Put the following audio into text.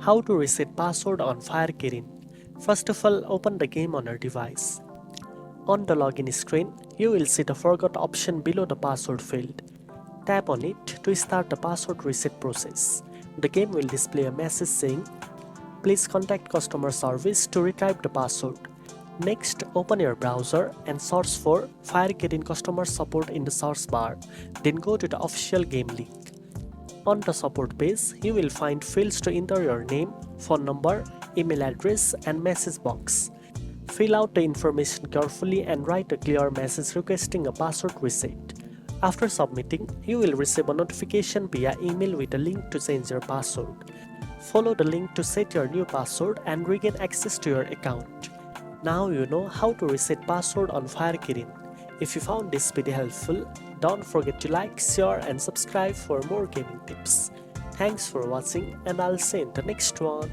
How to reset password on FireKirin. First of all, open the game on your device. On the login screen, you will see the forgot option below the password field. Tap on it to start the password reset process. The game will display a message saying, "Please contact customer service to retrieve the password." Next, open your browser and search for FireKirin customer support in the search bar. Then go to the official game link. On the support page, you will find fields to enter your name, phone number, email address, and message box. Fill out the information carefully and write a clear message requesting a password reset. After submitting, you will receive a notification via email with a link to change your password. Follow the link to set your new password and regain access to your account. Now you know how to reset password on FireKirin. If you found this video helpful, don't forget to like, share and subscribe for more gaming tips. Thanks for watching and I'll see you in the next one.